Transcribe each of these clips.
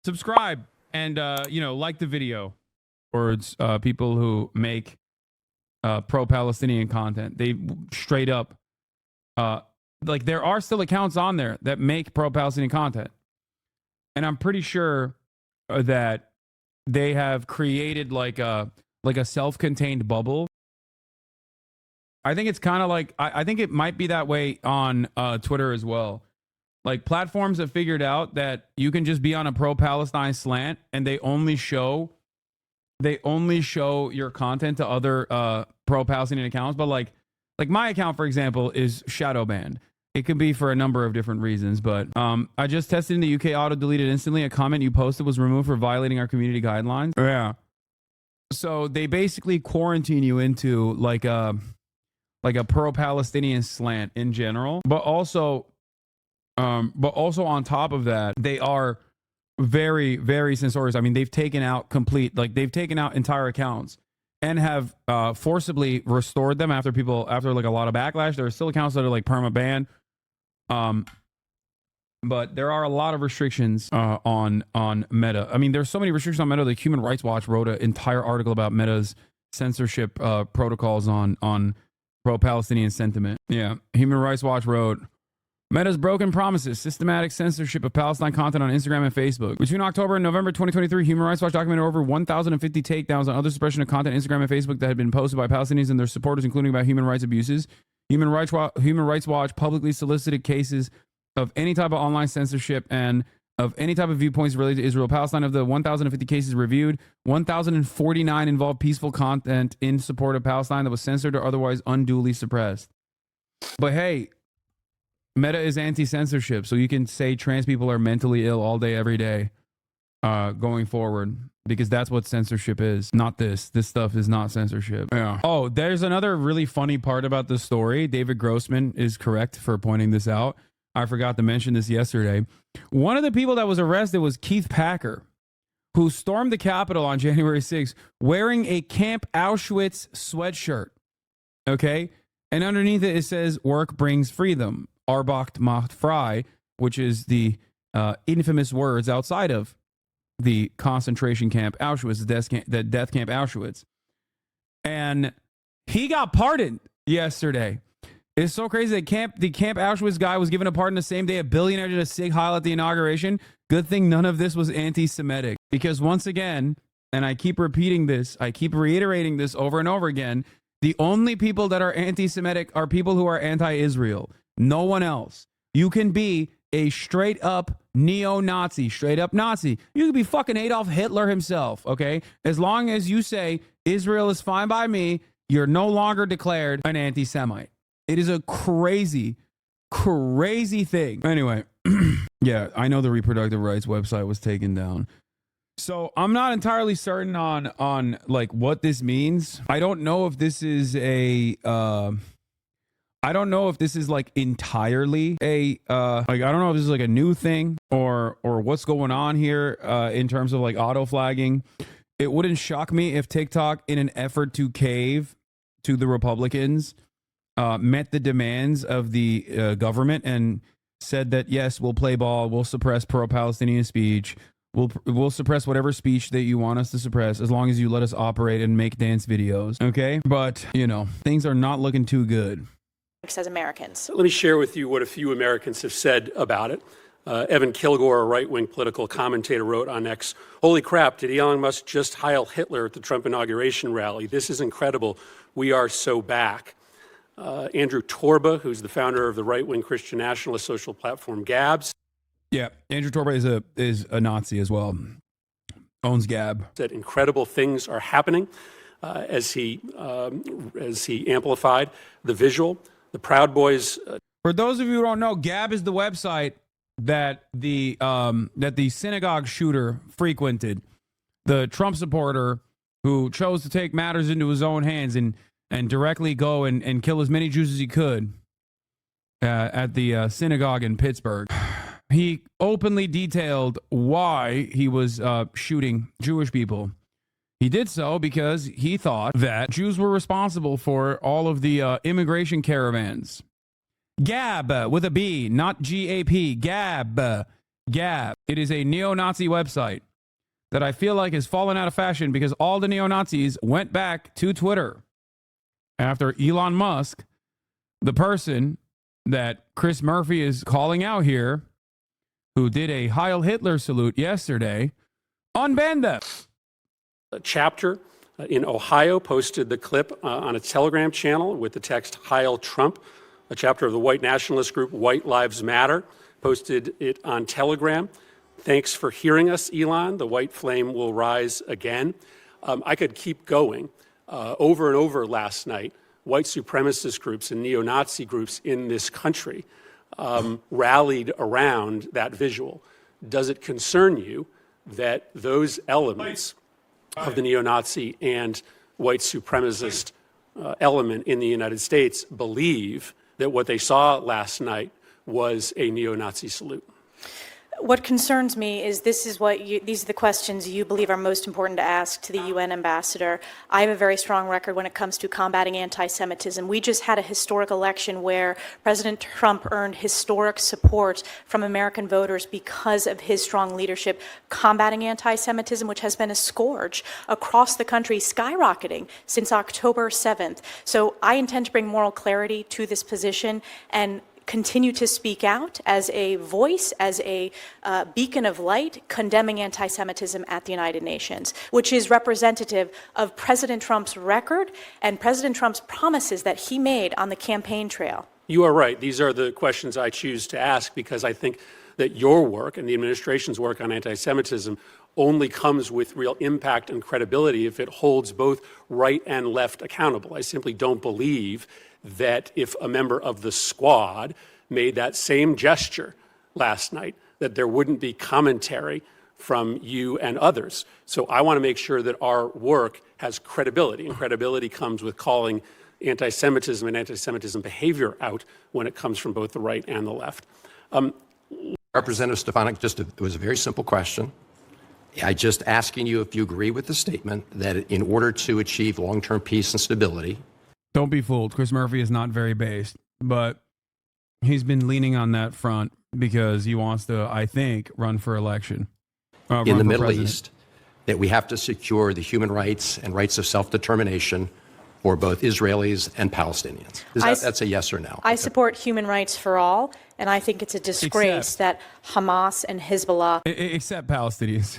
subscribe and like the video. Or it's people who make pro-Palestinian content. They straight up like there are still accounts on there that make pro-Palestinian content, and I'm pretty sure that they have created like a self-contained bubble. I think it's kind of like I think it might be that way on Twitter as well. Like platforms have figured out that you can just be on a pro-Palestine slant, and they only show your content to other pro-Palestinian accounts. But like my account, for example, is shadow banned. It could be for a number of different reasons, but I just tested in the UK, auto-deleted instantly. A comment you posted was removed for violating our community guidelines. Yeah. So they basically quarantine you into like a pro-Palestinian slant in general, but also on top of that, they are very, very censorious. I mean, they've taken out entire accounts and have forcibly restored them after like a lot of backlash. There are still accounts that are like perma banned. But there are a lot of restrictions on Meta. I mean, there's so many restrictions on Meta that Human Rights Watch wrote an entire article about Meta's censorship protocols on pro-Palestinian sentiment. Yeah, Human Rights Watch wrote, Meta's broken promises, systematic censorship of Palestine content on Instagram and Facebook. Between October and November 2023, Human Rights Watch documented over 1,050 takedowns on other suppression of content on Instagram and Facebook that had been posted by Palestinians and their supporters, including about human rights abuses. Human Rights Watch publicly solicited cases of any type of online censorship and of any type of viewpoints related to Israel. Palestine, of the 1,050 cases reviewed, 1,049 involved peaceful content in support of Palestine that was censored or otherwise unduly suppressed. But hey, Meta is anti-censorship, so you can say trans people are mentally ill all day, every day, going forward, because that's what censorship is. Not this. This stuff is not censorship. Yeah. Oh, there's another really funny part about the story. David Grossman is correct for pointing this out. I forgot to mention this yesterday. One of the people that was arrested was Keith Packer, who stormed the Capitol on January 6th wearing a Camp Auschwitz sweatshirt. Okay? And underneath it, it says, "Work brings freedom. Arbeit macht frei," which is the infamous words outside of the concentration camp Auschwitz, the death camp Auschwitz. And he got pardoned yesterday. It's so crazy that the Camp Auschwitz guy was given a pardon the same day a billionaire did a Sig Heil at the inauguration. Good thing none of this was anti-Semitic. Because once again, and I keep repeating this, I keep reiterating this over and over again, the only people that are anti-Semitic are people who are anti-Israel. No one else. You can be a straight up neo-Nazi, straight up Nazi. You can be fucking Adolf Hitler himself, okay? As long as you say Israel is fine by me, you're no longer declared an anti-Semite. It is a crazy, crazy thing. Anyway, yeah, I know the reproductive rights website was taken down. So I'm not entirely certain on like what this means. I don't know if this is like entirely a like I don't know if this is like a new thing or what's going on here in terms of like auto flagging. It wouldn't shock me if TikTok, in an effort to cave to the Republicans, met the demands of the government and said that yes, we'll play ball, we'll suppress pro-Palestinian speech, we'll suppress whatever speech that you want us to suppress as long as you let us operate and make dance videos, okay? But you know, things are not looking too good. As Americans. Let me share with you what a few Americans have said about it. Evan Kilgore, a right-wing political commentator, wrote on X, "Holy crap, did Elon Musk just Heil Hitler at the Trump inauguration rally? This is incredible. We are so back." Andrew Torba, who's the founder of the right-wing Christian nationalist social platform Gabs. Yeah, Andrew Torba is a Nazi as well. Owns Gab. Said incredible things are happening as he amplified the visual. The Proud Boys. For those of you who don't know, Gab is the website that the synagogue shooter frequented. The Trump supporter who chose to take matters into his own hands and directly go and kill as many Jews as he could at the synagogue in Pittsburgh. He openly detailed why he was shooting Jewish people. He did so because he thought that Jews were responsible for all of the immigration caravans. Gab with a B, not G-A-P. Gab Gab. It is a neo-Nazi website that I feel like has fallen out of fashion because all the neo-Nazis went back to Twitter after Elon Musk, the person that Chris Murphy is calling out here, who did a Heil Hitler salute yesterday, unbanned them. A chapter in Ohio posted the clip on a Telegram channel with the text Heil Trump. A chapter of the white nationalist group White Lives Matter posted it on Telegram. Thanks for hearing us, Elon. The white flame will rise again. I could keep going. Over and over last night, white supremacist groups and neo-Nazi groups in this country rallied around that visual. Does it concern you that those elements of the neo-Nazi and white supremacist element in the United States believe that what they saw last night was a neo-Nazi salute? What concerns me is these are the questions you believe are most important to ask to the UN ambassador. I have a very strong record when it comes to combating anti-Semitism. We just had a historic election where President Trump earned historic support from American voters because of his strong leadership combating anti-Semitism, which has been a scourge across the country, skyrocketing since October 7th. So I intend to bring moral clarity to this position and continue to speak out as a voice, as a beacon of light, condemning anti-Semitism at the United Nations, which is representative of President Trump's record and President Trump's promises that he made on the campaign trail. You are right. These are the questions I choose to ask because I think that your work and the administration's work on anti-Semitism only comes with real impact and credibility if it holds both right and left accountable. I simply don't believe that if a member of the squad made that same gesture last night, that there wouldn't be commentary from you and others. So I want to make sure that our work has credibility, and credibility comes with calling anti-Semitism and anti-Semitism behavior out when it comes from both the right and the left. Representative Stefanik, it was a very simple question. I just asking you if you agree with the statement that in order to achieve long-term peace and stability. Don't be fooled. Chris Murphy is not very based, but he's been leaning on that front because he wants to, I think, run for election. In the Middle East, that we have to secure the human rights and rights of self-determination for both Israelis and Palestinians. That's a yes or no? I support human rights for all, and I think it's a disgrace that Hamas and Hezbollah... Except Palestinians.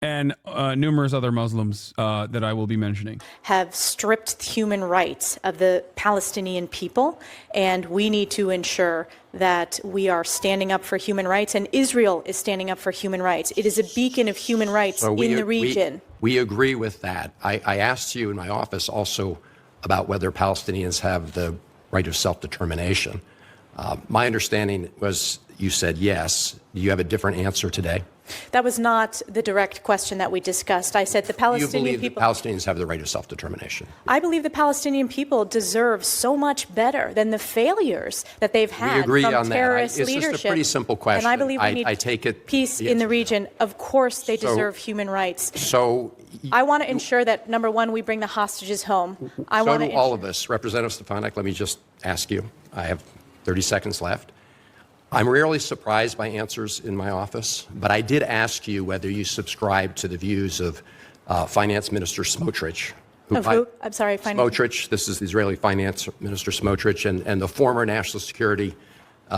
And numerous other Muslims that I will be mentioning have stripped human rights of the Palestinian people, and we need to ensure that we are standing up for human rights, and Israel is standing up for human rights. It is a beacon of human rights in the region. We agree with that. I asked you in my office also about whether Palestinians have the right of self-determination. My understanding was you said yes. Do you have a different answer today? That was not the direct question that we discussed. I said the Palestinian people... You believe the Palestinians have the right of self-determination? I believe the Palestinian people deserve so much better than the failures that they've had from terrorist leadership. It's just a pretty simple question. And I believe we need peace in the region. Of course they deserve human rights. So... I want to ensure that, number one, we bring the hostages home. So do all of us. Representative Stefanik, let me just ask you. I have 30 seconds left. I'm rarely surprised by answers in my office, but I did ask you whether you subscribe to the views of Finance Minister Smotrich. Of who? I'm sorry, Smotrich. This is the Israeli Finance Minister Smotrich and the former National Security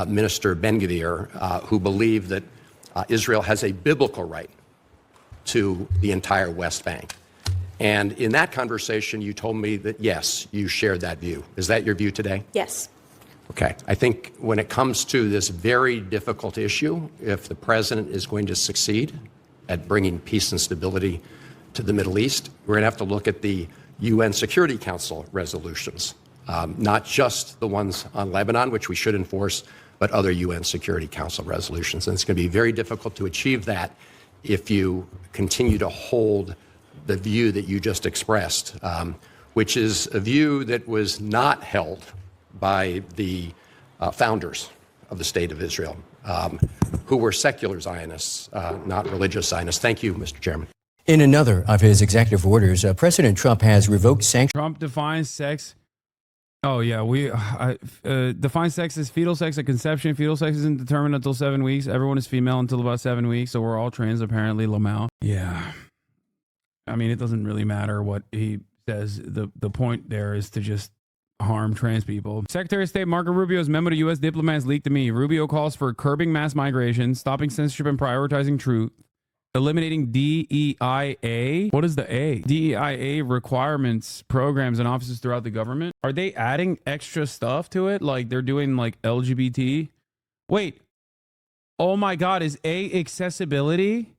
Minister Ben-Gvir, who believe that Israel has a biblical right to the entire West Bank. And in that conversation, you told me that, yes, you shared that view. Is that your view today? Yes. Okay. I think when it comes to this very difficult issue, if the president is going to succeed at bringing peace and stability to the Middle East, we're going to have to look at the UN Security Council resolutions, not just the ones on Lebanon, which we should enforce, but other UN Security Council resolutions. And it's going to be very difficult to achieve that if you continue to hold the view that you just expressed, which is a view that was not held by the founders of the State of Israel, who were secular Zionists, not religious Zionists. Thank you, Mr. Chairman. In another of his executive orders, President Trump has revoked sanctions. Trump defines sex Oh yeah, define sex as fetal sex at conception. Fetal sex isn't determined until 7 weeks. Everyone is female until about 7 weeks, so we're all trans apparently. Lamau. Yeah, I mean it doesn't really matter what he says. The point there is to just harm trans people. Secretary of State Marco Rubio's memo to U.S. diplomats leaked to me. Rubio calls for curbing mass migration, stopping censorship, and prioritizing truth. Eliminating DEIA. What is the A? DEIA requirements, programs, and offices throughout the government. Are they adding extra stuff to it? Like they're doing like LGBT? Wait. Oh my God. Is A accessibility?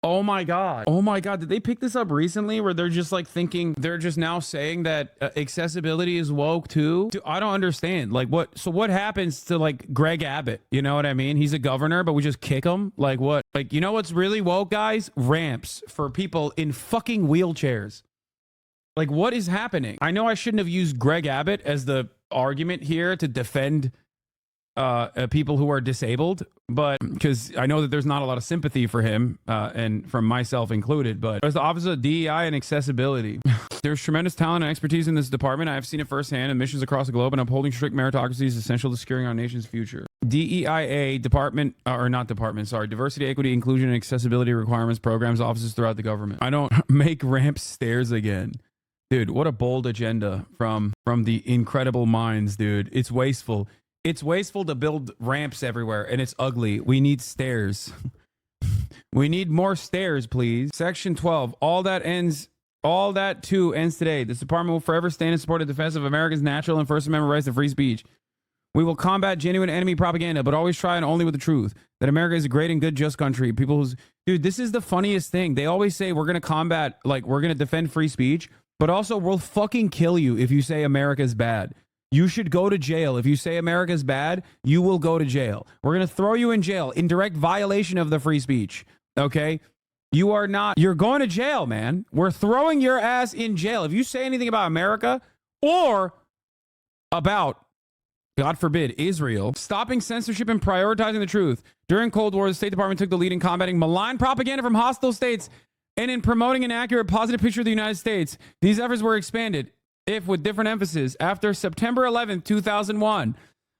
Oh my God. Oh my God. Did they pick this up recently where they're just like thinking, they're just now saying that accessibility is woke too? Dude, I don't understand. Like what? So what happens to like Greg Abbott? You know what I mean? He's a governor, but we just kick him? Like what? Like, you know what's really woke, guys? Ramps for people in fucking wheelchairs. Like what is happening? I know I shouldn't have used Greg Abbott as the argument here to defend people who are disabled, but because I know that there's not a lot of sympathy for him and from myself included, but as the Office of DEI and Accessibility, there's tremendous talent and expertise in this department. I have seen it firsthand in missions across the globe, and upholding strict meritocracy is essential to securing our nation's future. DEIA department, or not department, sorry, diversity, equity, inclusion, and accessibility requirements, programs, offices throughout the government. I don't make ramps stairs again. Dude, what a bold agenda from the incredible minds, dude. It's wasteful. It's wasteful to build ramps everywhere, and it's ugly. We need stairs. We need more stairs, please. Section 12. All that too ends today. This department will forever stand in support of the defense of America's natural and First Amendment rights to free speech. We will combat genuine enemy propaganda, but always try and only with the truth. That America is a great and good, just country. People who's... Dude, this is the funniest thing. They always say we're going to combat, like, we're going to defend free speech, but also we'll fucking kill you if you say America's bad. You should go to jail. If you say America's bad, you will go to jail. We're going to throw you in jail in direct violation of the free speech. Okay? You're going to jail, man. We're throwing your ass in jail. If you say anything about America or about, God forbid, Israel, stopping censorship and prioritizing the truth. During Cold War, the State Department took the lead in combating malign propaganda from hostile states and in promoting an accurate, positive picture of the United States. These efforts were expanded, if with different emphasis, after September 11th, 2001.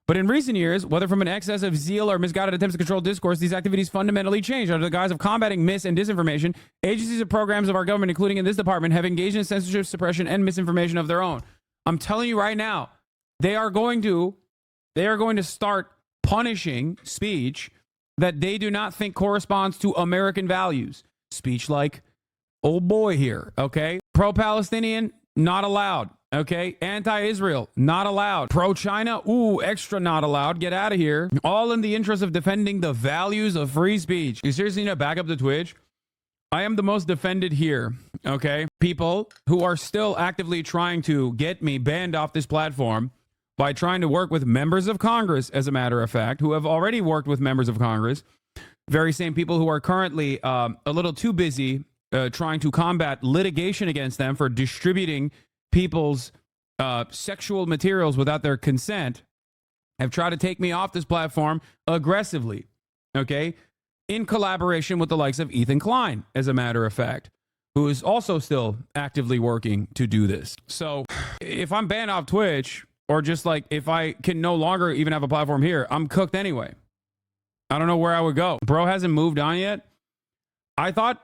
But in recent years, whether from an excess of zeal or misguided attempts to control discourse, these activities fundamentally changed. Under the guise of combating mis- and disinformation, agencies and programs of our government, including in this department, have engaged in censorship, suppression, and misinformation of their own. I'm telling you right now, they are going to start punishing speech that they do not think corresponds to American values. Speech like, old boy here, okay? Pro-Palestinian, not allowed. Okay. Anti-Israel, not allowed. Pro-China, ooh, extra not allowed. Get out of here. All in the interest of defending the values of free speech. You seriously need to back up the Twitch? I am the most defended here. Okay. People who are still actively trying to get me banned off this platform by trying to work with members of Congress, as a matter of fact, who have already worked with members of Congress. Very same people who are currently a little too busy trying to combat litigation against them for distributing people's sexual materials without their consent, have tried to take me off this platform aggressively, okay, in collaboration with the likes of Ethan Klein, as a matter of fact, who is also still actively working to do this. So if I'm banned off Twitch, or just like if I can no longer even have a platform here, I'm cooked anyway. I don't know where I would go. Bro hasn't moved on yet. I thought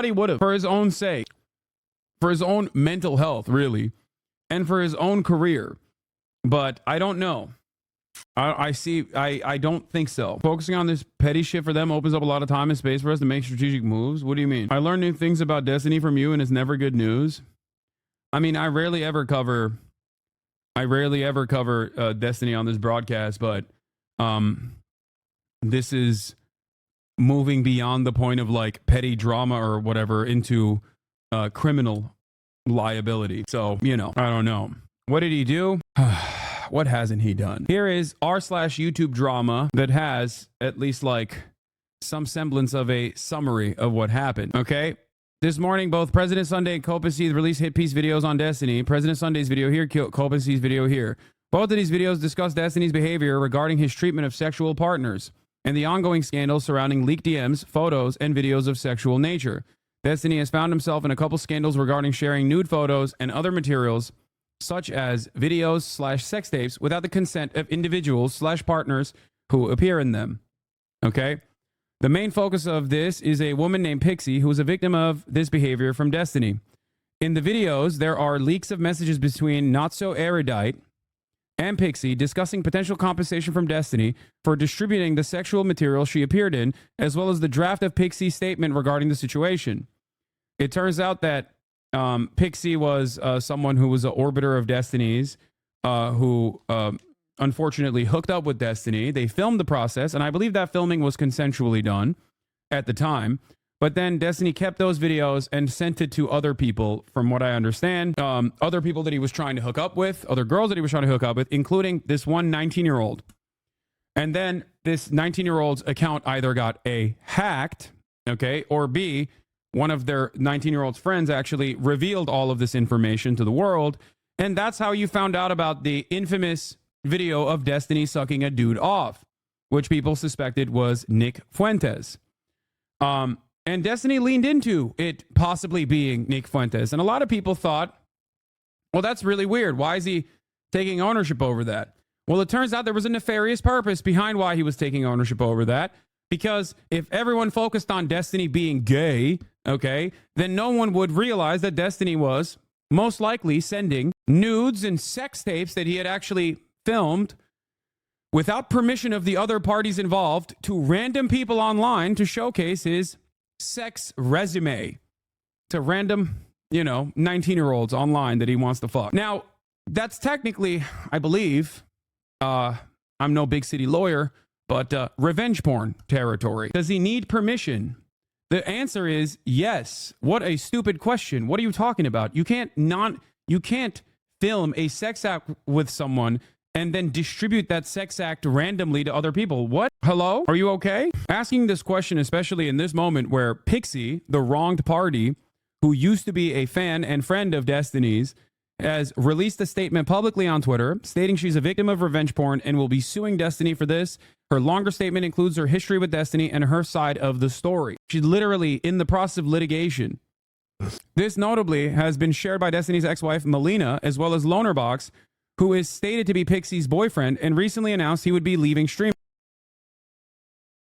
he would have, for his own sake, for his own mental health, really, and for his own career. But I don't know. I don't think so. Focusing on this petty shit for them opens up a lot of time and space for us to make strategic moves. What do you mean? I learned new things about Destiny from you, and it's never good news. I mean, I rarely ever cover Destiny on this broadcast, but this is moving beyond the point of like petty drama or whatever into criminal liability. So, you know, I don't know. What did he do? What hasn't he done? Here is r/YouTube drama that has at least like some semblance of a summary of what happened. Okay. This morning, both President Sunday and Copacy released hit piece videos on Destiny. President Sunday's video here, Copacy's video here. Both of these videos discuss Destiny's behavior regarding his treatment of sexual partners and the ongoing scandals surrounding leaked DMs, photos, and videos of sexual nature. Destiny has found himself in a couple scandals regarding sharing nude photos and other materials such as videos/sex tapes without the consent of individuals/partners who appear in them. Okay? The main focus of this is a woman named Pixie who was a victim of this behavior from Destiny. In the videos, there are leaks of messages between Not So Erudite and Pixie discussing potential compensation from Destiny for distributing the sexual material she appeared in, as well as the draft of Pixie's statement regarding the situation. It turns out that Pixie was someone who was an orbiter of Destiny's, who unfortunately hooked up with Destiny. They filmed the process, and I believe that filming was consensually done at the time. But then Destiny kept those videos and sent it to other people, from what I understand. Other people that he was trying to hook up with, other girls that he was trying to hook up with, including this one 19-year-old. And then this 19-year-old's account either got A, hacked, okay, or B, one of their 19-year-old's friends actually revealed all of this information to the world. And that's how you found out about the infamous video of Destiny sucking a dude off, which people suspected was Nick Fuentes. And Destiny leaned into it possibly being Nick Fuentes. And a lot of people thought, well, that's really weird. Why is he taking ownership over that? Well, it turns out there was a nefarious purpose behind why he was taking ownership over that. Because if everyone focused on Destiny being gay, okay, then no one would realize that Destiny was most likely sending nudes and sex tapes that he had actually filmed without permission of the other parties involved to random people online to showcase his sex resume to random, 19-year-olds online that he wants to fuck. Now, that's technically, I believe, I'm no big city lawyer, but revenge porn territory. Does he need permission? The answer is yes. What a stupid question. What are you talking about? You can't film a sex act with someone and then distribute that sex act randomly to other people. What? Hello? Are you okay? Asking this question, especially in this moment where Pixie, the wronged party, who used to be a fan and friend of Destiny's, has released a statement publicly on Twitter stating she's a victim of revenge porn and will be suing Destiny for this. Her longer statement includes her history with Destiny and her side of the story. She's literally in the process of litigation. This notably has been shared by Destiny's ex-wife, Melina, as well as Lonerbox, who is stated to be Pixie's boyfriend and recently announced he would be leaving streaming.